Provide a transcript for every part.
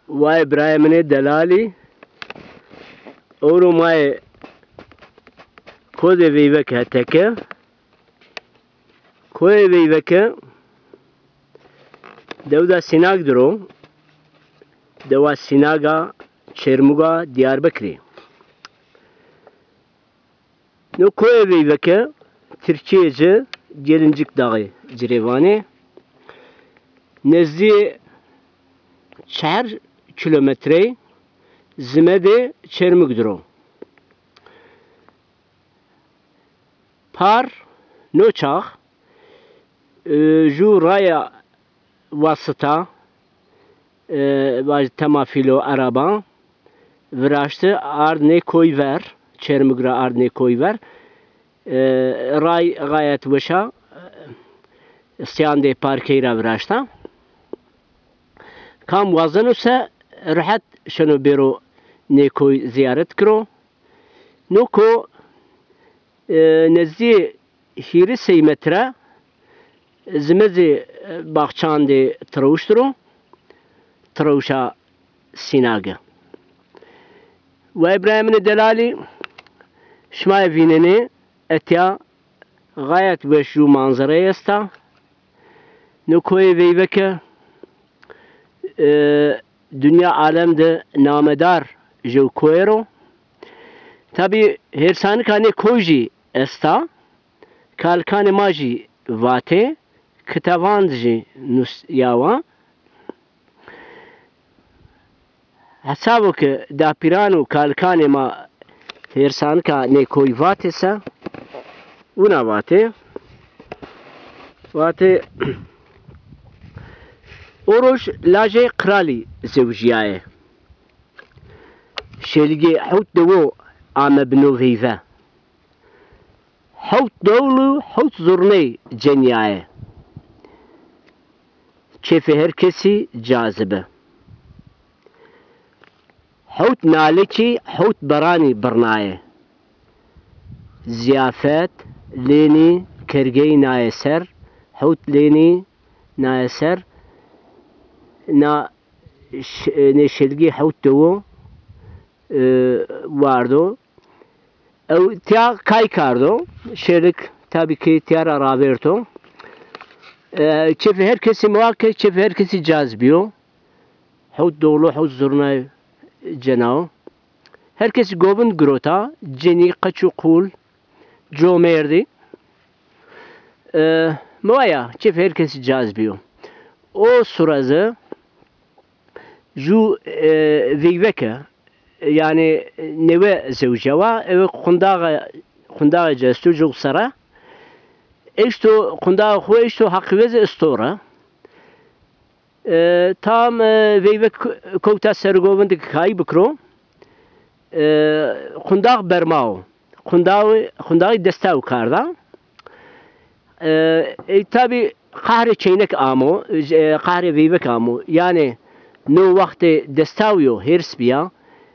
وای برای من دلالی اورو مای کود ویوک هتکه کود ویوک دودا سیناگ درو دوا سیناگا چرموگا دیار بکری نو کود ویوک ترکیه gelincik dağı cirevane nezdi 4 kilometre zimede çermugdro par noçaq ju raya vasıta temafilo araba viraştı ardne koy ver çermugra ardne koy ver رای غایت وشا استیانده پارکی را براشتا کام وزنو سه رحت شنو بیرو نیکوی زیارت کرو نوکو نزدی هیری 3 metre زمزی باخچانده تروشترو تروشا سیناگه و ابراهیم دلالی شمای ویننی اتیا غایت وشو منظره استا نکوی ویوکه dünya alemde namedar jo koero tabi hersani kane koji esta kalkane maji vate kitavanji nus yawa hesabo ke da pirano kalkane ma hersani kane koi vate sa una vate اوروش لاجه قرالی زوجیه شلگی حوت دو آم بنو ویفه حوت دولو حوت زرنی جنیه کیف هر کسی جاذبه حوت نالکی حوت برانی برنایه زیافت لینی کرگی نایسر حوت لینی نایسر نا نشلگی حوت دو واردو او تیا کای کاردو شرک tabii ki tiyara raverto çift herkesi muhakkak çift herkesi cazbiyo حوت dolu حوت zurna cenao herkesi gobun grota ceni kaçu kul comerdi muaya çift herkesi cazbiyo o sırada جو ویوکه یعنی نوع زوجوا او خنداق جستو جو سرا اشتو خنداق خو اشتو حقیقت استوره تام ویوک کوتا سرگوبند کای بکرو خنداق برماو خنداق دستاو کرده tabi قهر چینک آمو قهر ویوک آمو یعنی نو وقت دستاویو هرس بیا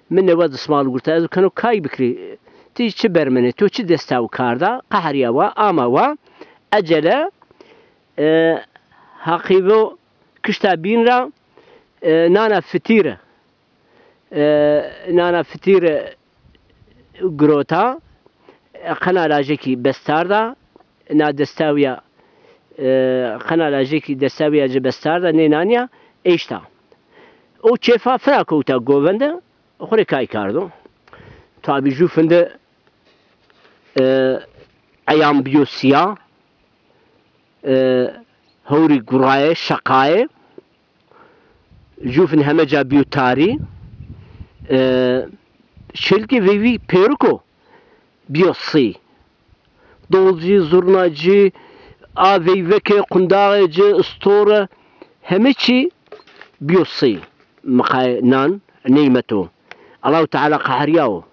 من نواد اسمال گرتا از کنو کای بکری تی چه برمنه تو چه دستاو کرده قهریا و آما و اجله حقیبو کشتا بین را نانا فتیره گروتا قنالاجه کی بستارده نا دستاویا قنالاجه کی دستاویا جه بستارده نینانیا ایشتا او çefa frakota govende xore kay kardo tabi jufende ayam biyosiya hori guraye şakaye jufen hemeca biyotari şelki vevi peruko biyosi dolcu zurnacı aveyveke kundağıcı store hemeçi biyosi مخاينان نيمته الله تعالى قهرياو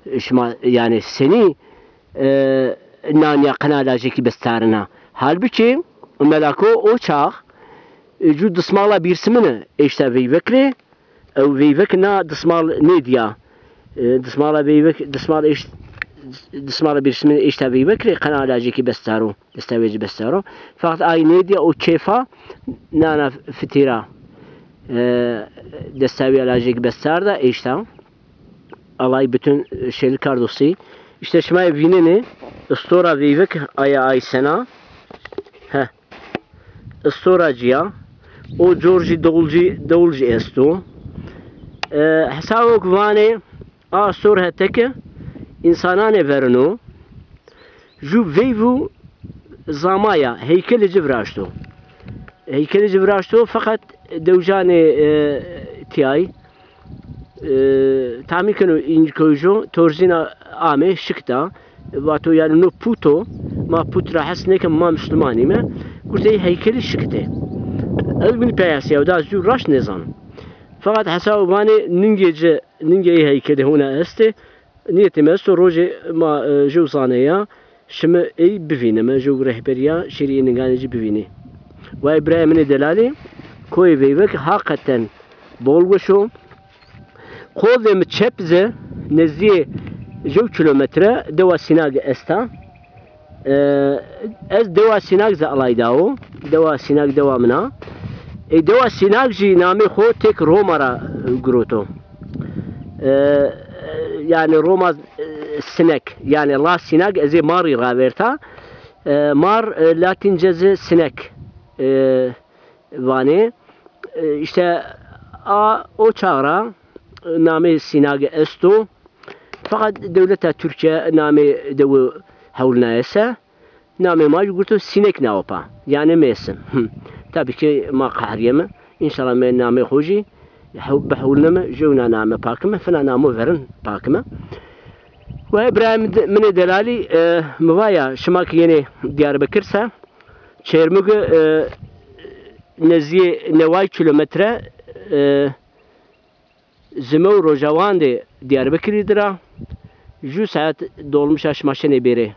إشما يعني السني نان يا قناة جيكي بستارنا هل بيشي ملاكو أو شاخ جو دسمالا بيرسمنه إيشتا في فكرة أو في فكنا دسمال نيديا دسمالا في دسمال إيش دسمالا بيرسمنه إيشتا في فكرة قناة جيكي بستارو دستاويج بستارو فقط أي نيديا أو شيفا نانا فتيرا desteği alacak bestarda işte alay bütün şeyli kardosi işte şmay vinini istora vivek aya ay sena he istoracıya o Georgi Dolci esto hesabok vane a sor heteke insanane verno ju vivu zamaya heykeli civraşto heykeli civraşto fakat devjane tiyay تعمیر کنو این کوچو تورزینا آمه شکتا و تو یعنی نو پوتو ما پوت را حس نکم ما مسلمانی ما گفته هیکلی شکته از بین پیاسی و داز جو راش نزان فقط حساب وانی نینجی هیکلی هونه استه نیت ماستو روز ما جو زانیا شما ای ببینه ما جو رهبریا شریعه نگانجی ببینه و ابراهیم دلالی کوی ویوک حقیقتا بولگوشو خودم چپزه نزدی 2 کیلومتر دوا سیناگ استا از دوا سیناگ ز علای داو دوا سیناگ دوا منا ای دوا سیناگ جی نامی خود تک روما را گروتو yani Roma sinek yani la sinek ezi mari raverta mar latincezi sinek vani işte o çağra name sinage esto fakat devlete Türkiye name devu havlnayese name ma yugurtu sinek ne opa yani mesim tabii ki ma qahriyeme inşallah men name hoji بحولنا جونا نعم باكمة فنا نعمو فرن باكمة وإبراهيم من دلالي موايا شماك يعني ديار بكرسة شيرموغ نزي نواي كيلومتر زمو روجوان دي ديار بكري درا جو ساعت dolmuş aşmaşene beri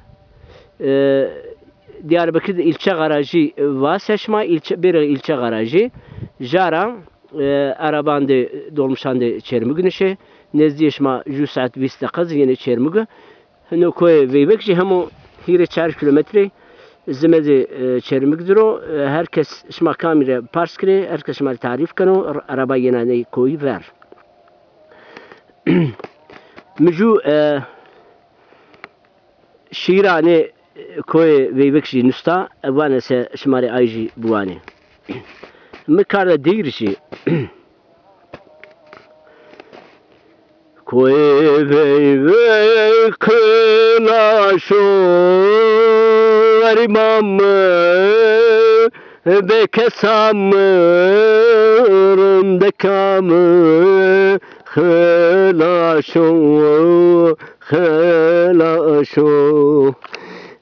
Diyarbakır ilçe garajı vaseşma ilçe garajı jara arabandı dolmuşandı çermugünüşe nezdiyeşma 100 saat 20 dakika yine çermugu no koy veybekçi hemo hire 4 kilometre zimedi çermugduro herkes şma kamera parskre herkes şma tarif kano araba yine ne koy ver mücu şirane koy veybekçi nusta vanese şmari ayji buani مكارا ديرشي كوي بي كلاشو ارمام بكسام رندكام خلاشو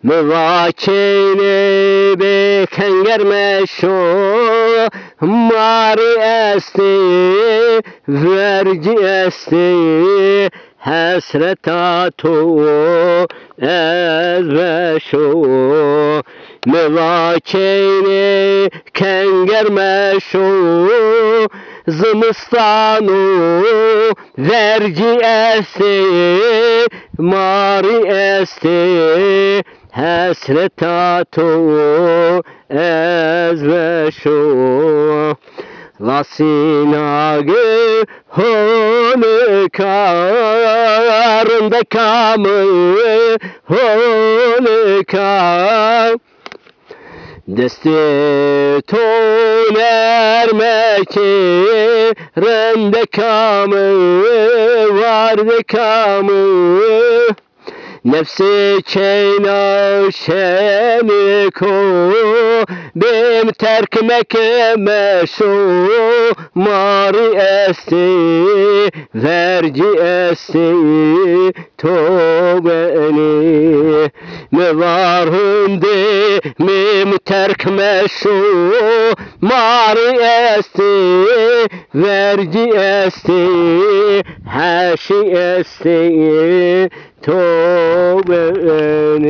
مواچيني بكنجر مشو ماري استي vergi esti hasretatu ezveşo mevakeyni kengermeşo zımıstanu vergi esti mari esti hasretatu ezveşo Lasinage honekarında kamı honekar Desti tonermeki rende kamı vardı kamı Nefsi çeyna şeniko bim terkmek meşo mari esti vergi esti tobeni me var hundi mim terk meşo mari esti vergi esti haşi esti توبني